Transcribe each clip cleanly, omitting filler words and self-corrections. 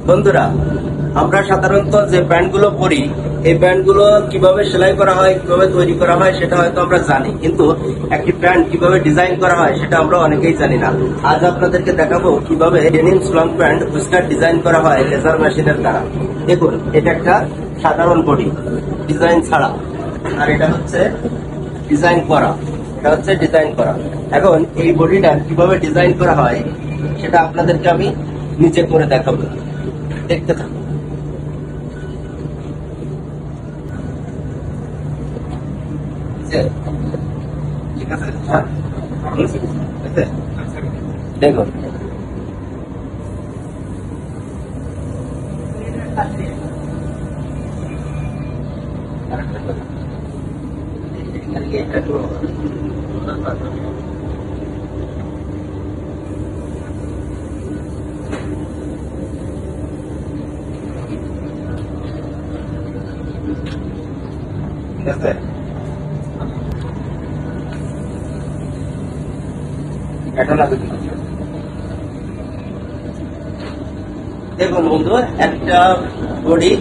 বন্ধুরা, আমরা সাধারণত যে প্যান্টগুলো পরি, এই প্যান্টগুলো কিভাবে সেলাই করা হয়, কিভাবে তৈরি করা হয় সেটা হয়তো আমরা জানি, কিন্তু একটি প্যান্ট কিভাবে ডিজাইন করা হয় সেটা আমরা অনেকেই জানি না। আজ আপনাদেরকে দেখাবো কিভাবে ডেনিম স্লং প্যান্ট হুইস্কার ডিজাইন করা হয় লেজার মেশিনের দ্বারা। দেখুন, এটা একটা সাধারণ বডি, ডিজাইন ছাড়া, আর এটা হচ্ছে ডিজাইন করা। এখন এই বডিটা কিভাবে ডিজাইন করা হয় সেটা আপনাদেরকে আমি নিচে করে দেখাবো, দেখতে থাকুন। ঠিক আছে, দেখুন ঠিক আছে। দেখুন বন্ধু, একটা বডি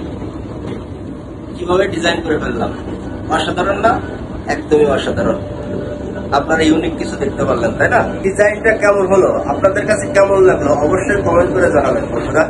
কিভাবে ডিজাইন করে ফেললাম, অসাধারণ না? একদমই অসাধারণ। আপনারা ইউনিক কিছু দেখতে পারলেন, তাই না? ডিজাইনটা কেমন হলো, আপনাদের কাছে কেমন লাগলো অবশ্যই কমেন্ট করে জানাবেন বন্ধুরা।